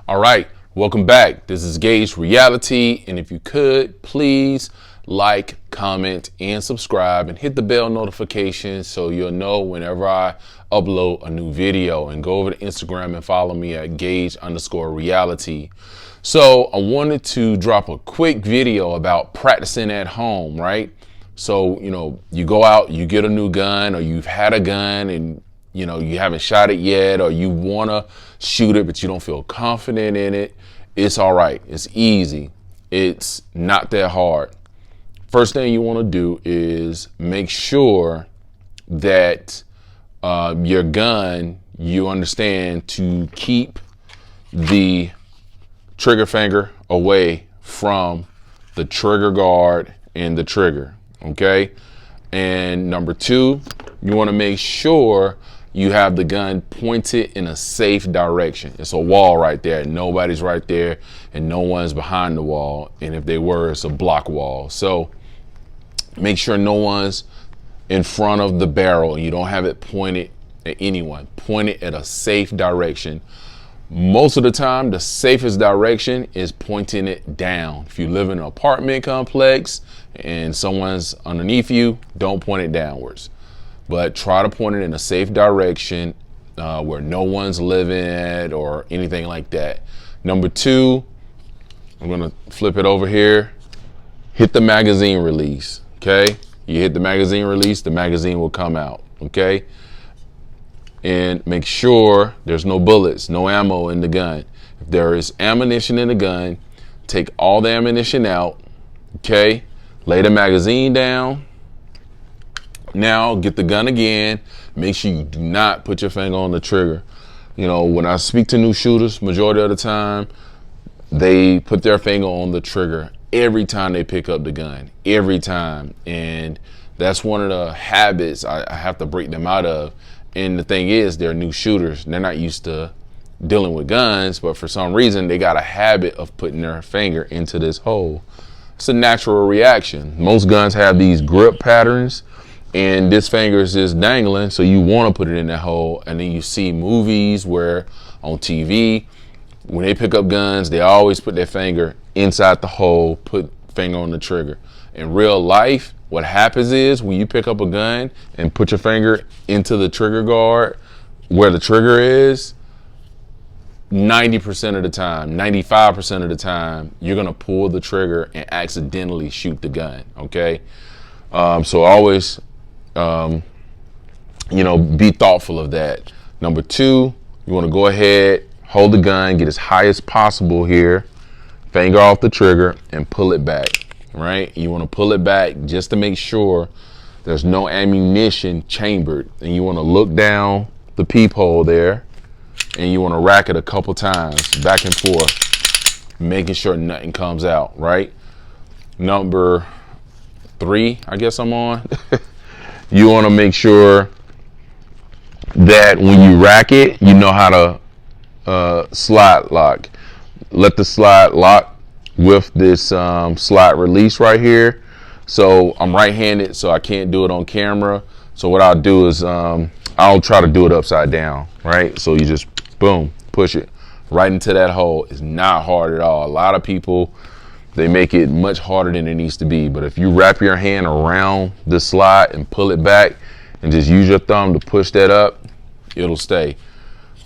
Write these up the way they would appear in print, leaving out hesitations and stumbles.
All right, welcome back. This is Gage Reality, and if you could, please like, comment, and subscribe, and hit the bell notification so you'll know whenever I upload a new video. And go over to Instagram and follow me at Gage_reality. So I wanted to drop a quick video about practicing at home, right? So, you go out, you get a new gun, or you've had a gun and you haven't shot it yet, or you want to shoot it, but you don't feel confident in it. It's all right. It's easy. It's not that hard. First thing you want to do is make sure that your gun, you understand to keep the trigger finger away from the trigger guard and the trigger. Okay. And number two, you want to make sure you have the gun pointed in a safe direction. It's a wall right there. Nobody's right there and no one's behind the wall. And if they were, it's a block wall. So make sure no one's in front of the barrel and you don't have it pointed at anyone. Point it at a safe direction. Most of the time, the safest direction is pointing it down. If you live in an apartment complex and someone's underneath you, don't point it downwards. But try to point it in a safe direction where no one's living at or anything like that. Number two, I'm gonna flip it over here. Hit the magazine release, okay? You hit the magazine release, the magazine will come out, okay? And make sure there's no bullets, no ammo in the gun. If there is ammunition in the gun, take all the ammunition out, okay? Lay the magazine down. Now get the gun again. Make sure you do not put your finger on the trigger. When I speak to new shooters, majority of the time, they put their finger on the trigger every time they pick up the gun, every time. And that's one of the habits I have to break them out of. And the thing is, they're new shooters. They're not used to dealing with guns, but for some reason, they got a habit of putting their finger into this hole. It's a natural reaction. Most guns have these grip patterns, and this finger is just dangling, so you want to put it in that hole. And then you see movies where on TV, when they pick up guns, they always put their finger inside the hole, put finger on the trigger. In real life, what happens is when you pick up a gun and put your finger into the trigger guard where the trigger is, 90% of the time, 95% of the time, you're going to pull the trigger and accidentally shoot the gun. Okay. So always, be thoughtful of that. Number two, you want to go ahead, hold the gun, get as high as possible here, finger off the trigger and pull it back. Right? You want to pull it back just to make sure there's no ammunition chambered. And you want to look down the peephole there and you want to rack it a couple times back and forth, making sure nothing comes out, right? Number three, I guess I'm on. You want to make sure that when you rack it, you know how to slide lock. Let the slide lock with this slide release right here. So I'm right-handed, so I can't do it on camera. So what I'll do is I'll try to do it upside down, right? So you just, boom, push it right into that hole. It's not hard at all. A lot of people, they make it much harder than it needs to be. But if you wrap your hand around the slide and pull it back and just use your thumb to push that up, it'll stay,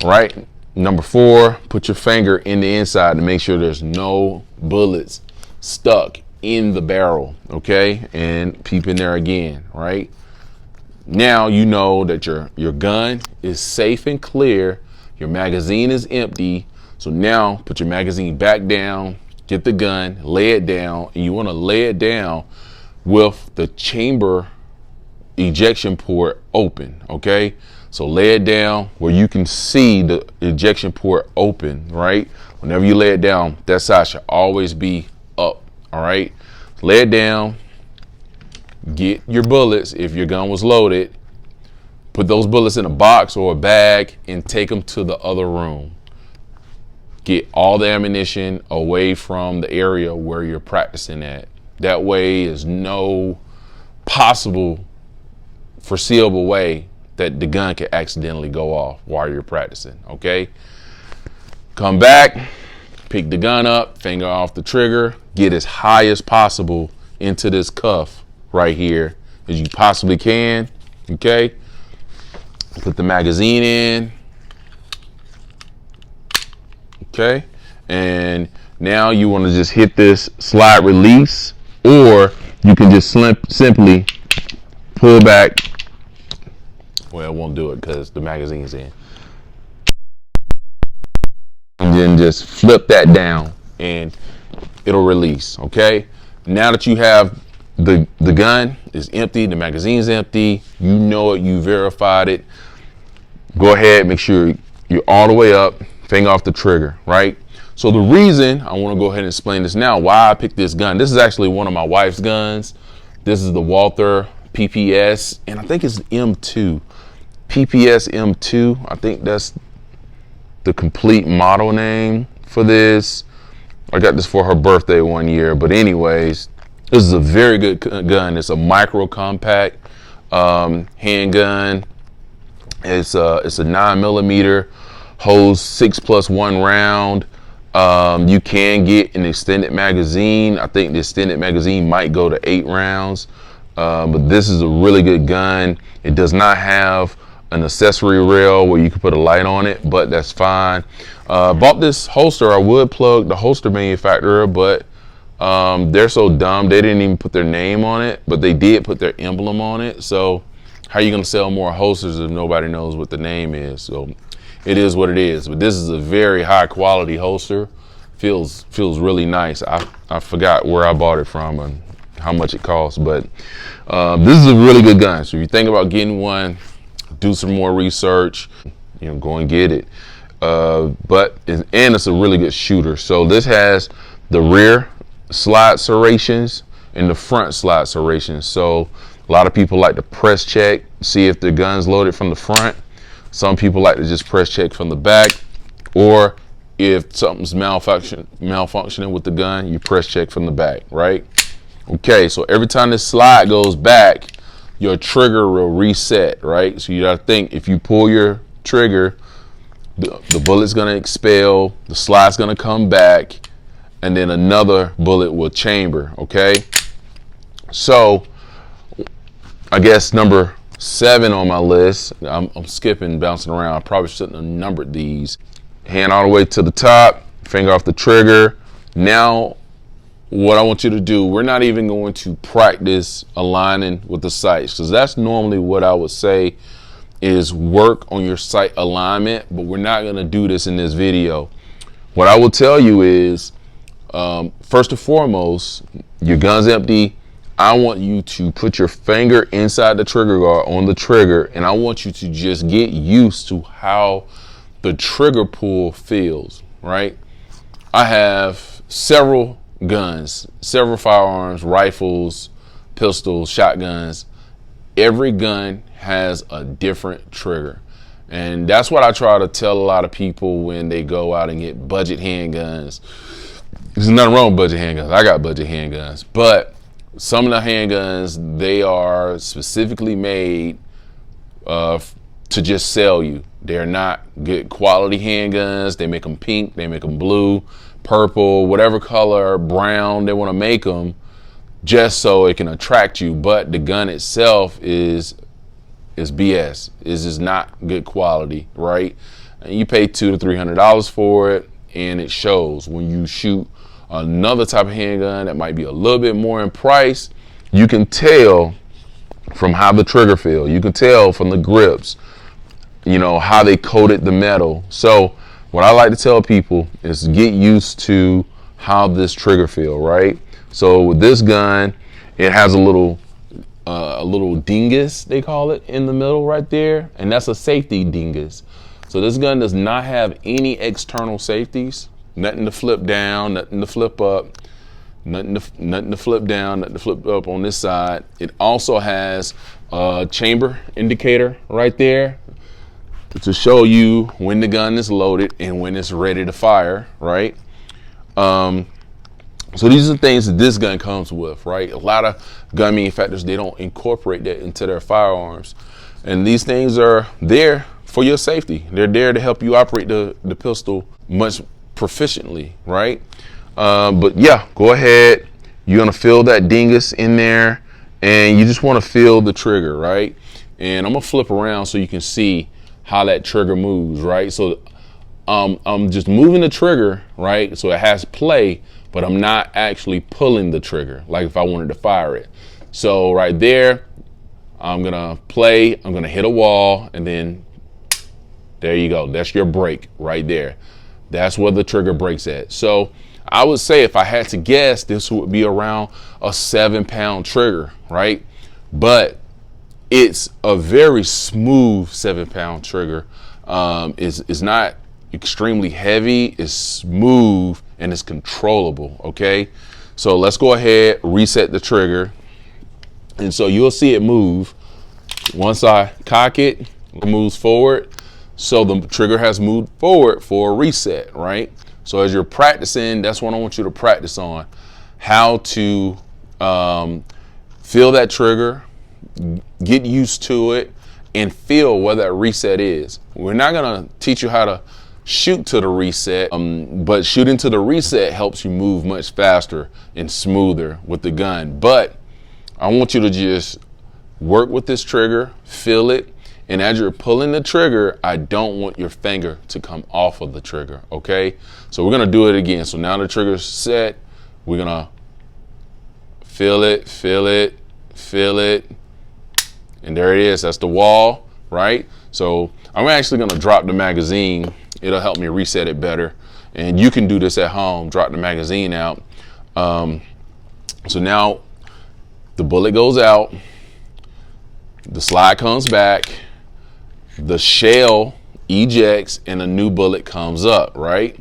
right? Number four, put your finger in the inside to make sure there's no bullets stuck in the barrel, okay? And peep in there again, right? Now you know that your gun is safe and clear. Your magazine is empty. So now put your magazine back down, get the gun, lay it down, and you want to lay it down with the chamber ejection port open, okay? So lay it down where you can see the ejection port open, right? Whenever you lay it down, that side should always be up, all right? Lay it down, get your bullets if your gun was loaded, put those bullets in a box or a bag and take them to the other room. Get all the ammunition away from the area where you're practicing at. That way there's no possible foreseeable way that the gun can accidentally go off while you're practicing, okay? Come back, pick the gun up, finger off the trigger, get as high as possible into this cuff right here as you possibly can. Okay, put the magazine in. Okay, and now you want to just hit this slide release, or you can just simply pull back. Well, it won't do it because the magazine's in. And then just flip that down and it'll release. Okay, now that you have the gun is empty, the magazine's empty, you know it, you verified it, go ahead, make sure you're all the way up, finger off the trigger, right? So the reason I want to go ahead and explain this now, why I picked this gun. This is actually one of my wife's guns. This is the Walther PPS, and I think it's M2. PPS M2, I think that's the complete model name for this. I got this for her birthday one year, but anyways, this is a very good gun. It's a micro compact handgun. It's a 9mm, holds 6+1 round. You can get an extended magazine. I think the extended magazine might go to 8 rounds, but this is a really good gun. It does not have an accessory rail where you can put a light on it, but that's fine. Bought this holster. I would plug the holster manufacturer, but they're so dumb they didn't even put their name on it, but they did put their emblem on it. So how are you going to sell more holsters if nobody knows what the name is? So it is what it is. But this is a very high quality holster. Feels really nice. I forgot where I bought it from and how much it costs, but this is a really good gun. So if you think about getting one, do some more research, go and get it. But it's a really good shooter. So this has the rear slide serrations and the front slide serrations. So a lot of people like to press check, see if the gun's loaded from the front. Some people like to just press check from the back, or if something's malfunctioning with the gun, you press check from the back, right? Okay, so every time this slide goes back, your trigger will reset, right? So you gotta think, if you pull your trigger, the bullet's gonna expel, the slide's gonna come back, and then another bullet will chamber, okay? So I guess number 7 on my list, I'm skipping, bouncing around. I probably shouldn't have numbered these. Hand all the way to the top, finger off the trigger. Now, what I want you to do, we're not even going to practice aligning with the sights, because that's normally what I would say is work on your sight alignment, but we're not going to do this in this video. What I will tell you is, first and foremost, your gun's empty. I want you to put your finger inside the trigger guard on the trigger, and I want you to just get used to how the trigger pull feels, right? I have several guns, several firearms, rifles, pistols, shotguns. Every gun has a different trigger. And that's what I try to tell a lot of people when they go out and get budget handguns. There's nothing wrong with budget handguns. I got budget handguns, but some of the handguns, they are specifically made to just sell you. They're not good quality handguns. They make them pink, they make them blue, purple, whatever color, brown they want to make them, just so it can attract you. But the gun itself is BS. It's just not good quality, right? And you pay $200 to $300 for it, and it shows. When you shoot another type of handgun that might be a little bit more in price, you can tell from how the trigger feels. You can tell from the grips, how they coated the metal. So what I like to tell people is get used to how this trigger feel, right? So with this gun, it has a little dingus, they call it, in the middle right there, and that's a safety dingus. So this gun does not have any external safeties. Nothing to flip down, nothing to flip up, nothing to flip down, nothing to flip up on this side. It also has a chamber indicator right there to show you when the gun is loaded and when it's ready to fire, right? So these are the things that this gun comes with, right? A lot of gun manufacturers, they don't incorporate that into their firearms. And these things are there for your safety. They're there to help you operate the pistol much proficiently, right? But yeah, go ahead. You're gonna feel that dingus in there, and you just want to feel the trigger, right? And I'm gonna flip around so you can see how that trigger moves, right? So I'm just moving the trigger, right? So it has play, but I'm not actually pulling the trigger like if I wanted to fire it. So right there, I'm gonna play, I'm gonna hit a wall, and then there you go. That's your break right there. That's where the trigger breaks at. So I would say if I had to guess, this would be around a 7-pound trigger, right? But it's a very smooth 7-pound trigger. It's not extremely heavy, it's smooth, and it's controllable, okay? So let's go ahead, reset the trigger. And so you'll see it move. Once I cock it, it moves forward. So the trigger has moved forward for a reset, right? So as you're practicing, that's what I want you to practice on. How to feel that trigger, get used to it, and feel where that reset is. We're not gonna teach you how to shoot to the reset, but shooting to the reset helps you move much faster and smoother with the gun. But I want you to just work with this trigger, feel it, and as you're pulling the trigger, I don't want your finger to come off of the trigger, okay? So we're gonna do it again. So now the trigger's set, we're gonna feel it, feel it, feel it, and there it is. That's the wall, right? So I'm actually gonna drop the magazine. It'll help me reset it better. And you can do this at home, drop the magazine out. So now the bullet goes out, the slide comes back, the shell ejects, and a new bullet comes up, right?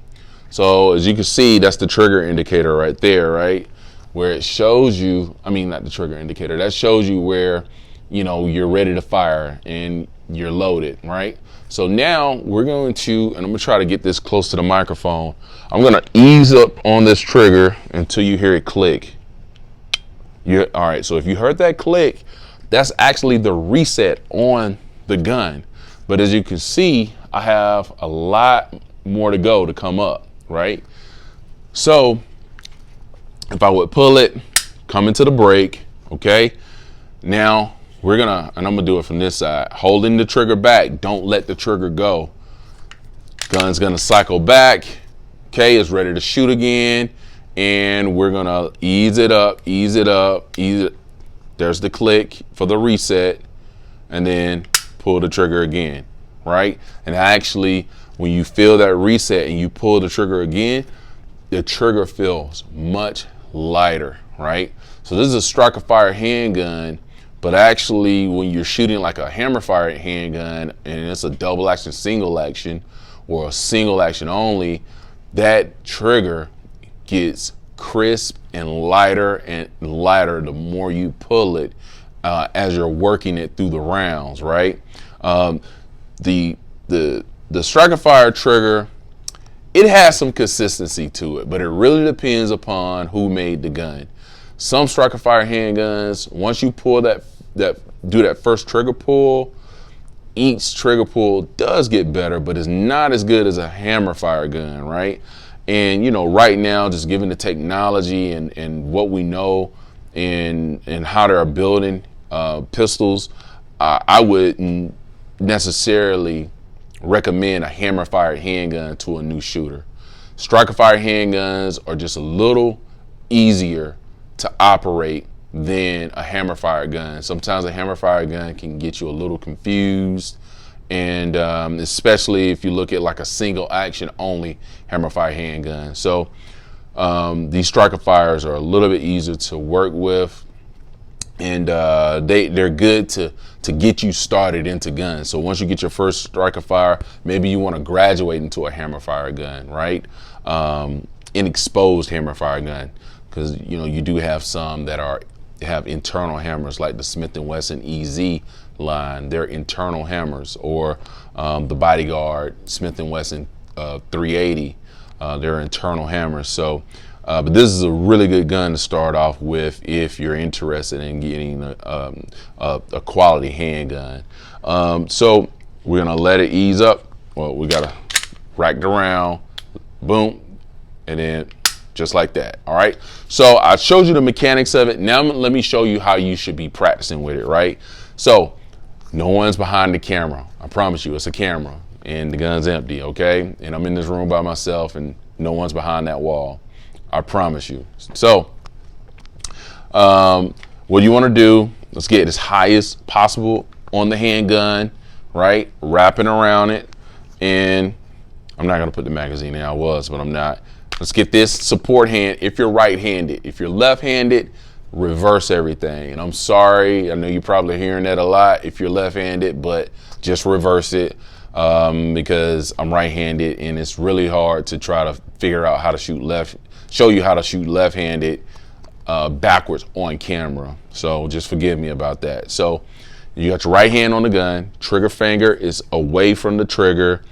So as you can see, that's the trigger indicator right there, right? Where it shows you, I mean, not the trigger indicator, that shows you where, you know, you're ready to fire and you're loaded, right? So now we're going to, and I'm gonna try to get this close to the microphone. I'm gonna ease up on this trigger until you hear it click. All right, so if you heard that click, that's actually the reset on the gun. But as you can see, I have a lot more to go to come up, right? So if I would pull it, come into the break, okay? Now we're gonna, and I'm gonna do it from this side, holding the trigger back, don't let the trigger go. Gun's gonna cycle back, okay, it's ready to shoot again, and we're gonna ease it up, ease it up, ease it. There's the click for the reset, and then pull the trigger again, right? And actually, when you feel that reset and you pull the trigger again, the trigger feels much lighter, right? So this is a striker fire handgun, but actually when you're shooting like a hammer fire handgun and it's a double action, single action, or a single action only, that trigger gets crisp and lighter the more you pull it as you're working it through the rounds, right? The striker fire trigger, it has some consistency to it, but it really depends upon who made the gun. Some striker fire handguns, once you pull do that first trigger pull, each trigger pull does get better, but it's not as good as a hammer fire gun, right? And you know, right now, just given the technology and what we know and how they're building pistols, I wouldn't necessarily recommend a hammer fire handgun to a new shooter. Striker fire handguns are just a little easier to operate than a hammer fire gun. Sometimes a hammer fire gun can get you a little confused, and especially if you look at like a single action only hammer fire handgun. So these striker fires are a little bit easier to work with, and they're good to get you started into guns. So once you get your first striker fire, maybe you want to graduate into a hammer fire gun, right? An exposed hammer fire gun, because you know you do have some that have internal hammers, like the Smith & Wesson EZ line. They're internal hammers, or the Bodyguard Smith & Wesson 380. They're internal hammers. So, but this is a really good gun to start off with if you're interested in getting a quality handgun. So we're gonna let it ease up. Well, we gotta rack it around, boom, and then just like that. All right. So I showed you the mechanics of it. Now let me show you how you should be practicing with it. Right. So no one's behind the camera. I promise you, it's a camera and the gun's empty. Okay. And I'm in this room by myself and no one's behind that wall. I promise you. So what you want to do, let's get as high as possible on the handgun, right? Wrapping around it. And I'm not going to put the magazine in. I was, but I'm not. Let's get this support hand if you're right-handed. If you're left-handed, reverse everything. And I'm sorry, I know you're probably hearing that a lot if you're left-handed, but just reverse it because I'm right-handed and it's really hard to try to figure out how to show you how to shoot left-handed backwards on camera. So just forgive me about that. So you got your right hand on the gun, trigger finger is away from the trigger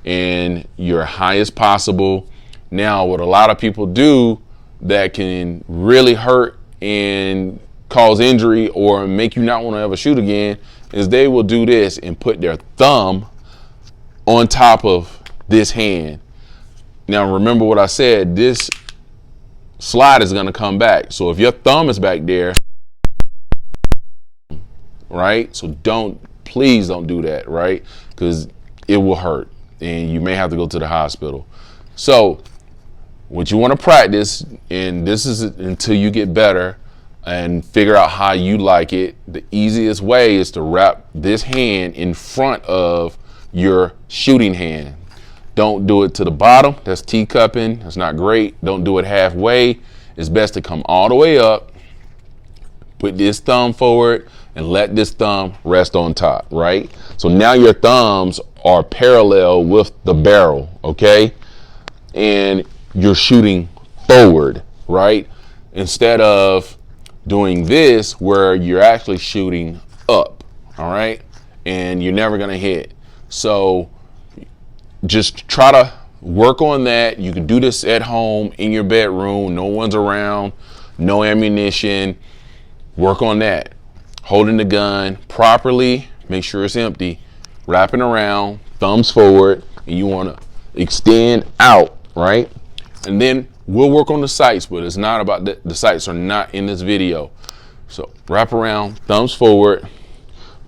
and you're high as possible. Now, what a lot of people do that can really hurt and cause injury or make you not want to ever shoot again is they will do this and put their thumb on top of this hand. Now, remember what I said, this slide is going to come back. So if your thumb is back there, right? So please don't do that, right? Because it will hurt and you may have to go to the hospital. So what you want to practice, and this is until you get better and figure out how you like it, the easiest way is to wrap this hand in front of your shooting hand. Don't do it to the bottom. That's teacupping. That's not great. Don't do it halfway. It's best to come all the way up, put this thumb forward, and let this thumb rest on top, right? So now your thumbs are parallel with the barrel, okay? And you're shooting forward, right? Instead of doing this where you're actually shooting up, all right? And you're never gonna hit. So just try to work on that. You can do this at home in your bedroom, no one's around, no ammunition. Work on that. Holding the gun properly, make sure it's empty, wrapping around, thumbs forward, and you wanna extend out, right? And then we'll work on the sights, but it's not about the sights are not in this video. So wrap around, thumbs forward.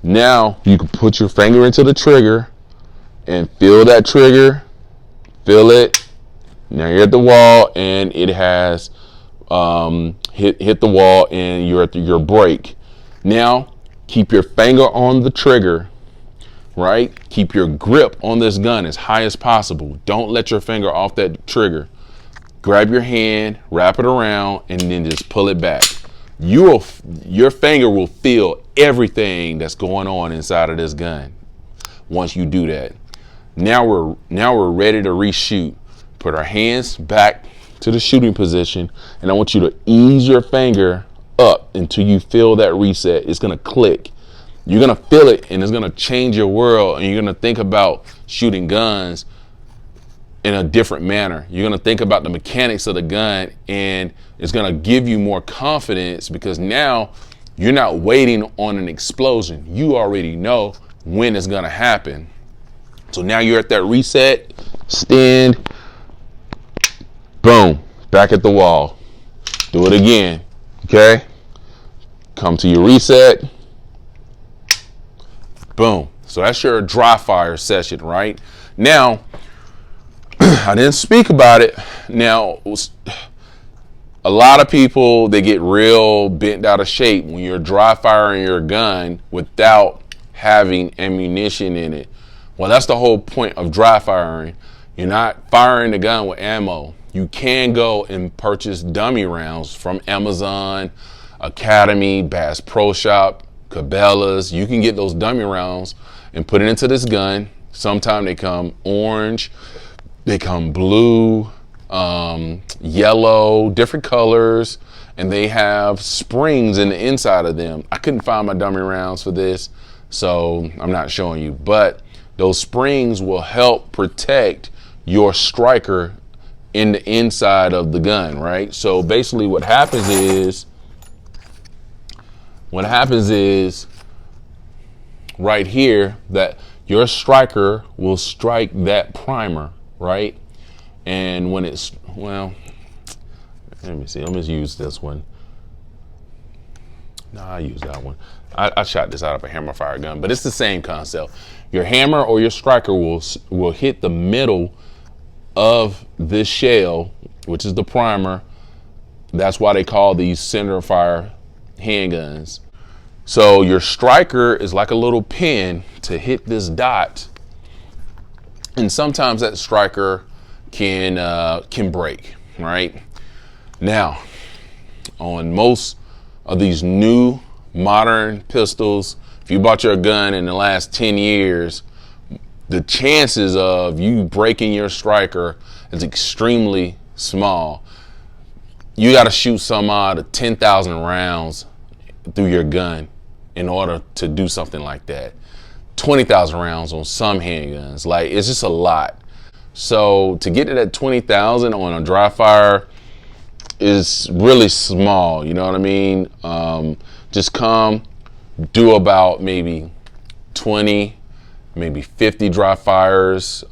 Now you can put your finger into the trigger and feel that trigger, feel it. Now you're at the wall and it has hit the wall and you're at your break. Now keep your finger on the trigger, right? Keep your grip on this gun as high as possible. Don't let your finger off that trigger. Grab your hand, wrap it around, and then just pull it back. Your finger will feel everything that's going on inside of this gun once you do that. Now we're ready to reshoot. Put our hands back to the shooting position, and I want you to ease your finger up until you feel that reset. It's gonna click. You're gonna feel it, and it's gonna change your world, and you're gonna think about shooting guns in a different manner. You're gonna think about the mechanics of the gun, and it's gonna give you more confidence because now you're not waiting on an explosion. You already know when it's gonna happen. So now you're at that reset, stand, boom, back at the wall. Do it again, okay? Come to your reset, boom. So that's your dry fire session, right? Now, I didn't speak about it. Now, a lot of people, they get real bent out of shape when you're dry firing your gun without having ammunition in it. Well, that's the whole point of dry firing. You're not firing the gun with ammo. You can go and purchase dummy rounds from Amazon, Academy, Bass Pro Shop, Cabela's. You can get those dummy rounds and put it into this gun. Sometimes they come orange, they come blue, yellow, different colors, and they have springs in the inside of them. I couldn't find my dummy rounds for this, so I'm not showing you, but those springs will help protect your striker in the inside of the gun, right? So basically what happens is right here that your striker will strike that primer, right? And when it's, well, let me see, let me use this one. No, I use that one. I shot this out of a hammer fire gun, but it's the same concept. Your hammer or your striker will hit the middle of this shell, which is the primer. That's why they call these center fire handguns. So your striker is like a little pin to hit this dot, and sometimes that striker can break. Right now, on most of these new modern pistols, if you bought your gun in the last 10 years, the chances of you breaking your striker is extremely small. You got to shoot some odd of 10,000 rounds through your gun in order to do something like that. 20,000 rounds on some handguns, like, it's just a lot. So to get to that 20,000 on a dry fire is really small, you know what I mean? Just come, do about maybe 20, maybe 50 dry fires,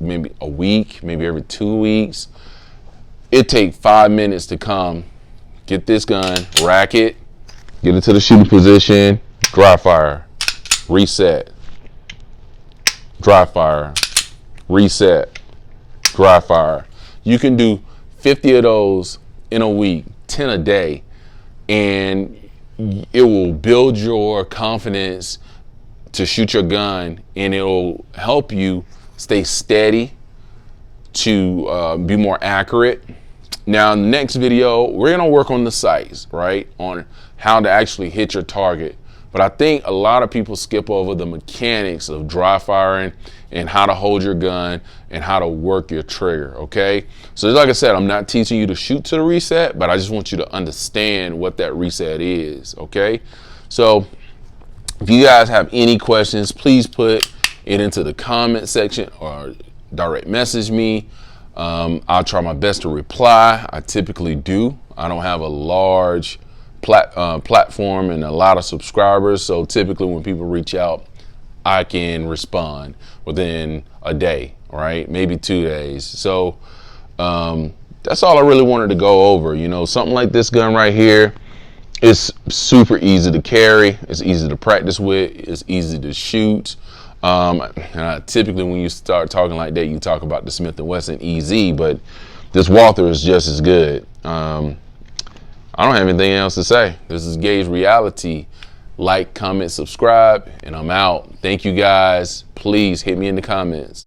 maybe a week, maybe every 2 weeks. It takes 5 minutes to come, get this gun, rack it, get it to the shooting position, dry fire, reset, dry fire, reset, dry fire. You can do 50 of those in a week, 10 a day, and it will build your confidence to shoot your gun, and it will help you stay steady, to be more accurate. Now, in the next video, we're gonna work on the sights, right? On how to actually hit your target. But I think a lot of people skip over the mechanics of dry firing and how to hold your gun and how to work your trigger, okay? So like I said, I'm not teaching you to shoot to the reset, but I just want you to understand what that reset is, okay? So if you guys have any questions, please put it into the comment section or direct message me. I'll try my best to reply. I typically do. I don't have a large platform and a lot of subscribers, so typically when people reach out, I can respond within a day, right? Maybe 2 days. So that's all I really wanted to go over. You know, something like this gun right here, it's super easy to carry. It's easy to practice with. It's easy to shoot. Typically when you start talking like that, you talk about the Smith & Wesson EZ, but this Walther is just as good. I don't have anything else to say. This is Gage Reality. Like, comment, subscribe, and I'm out. Thank you guys. Please hit me in the comments.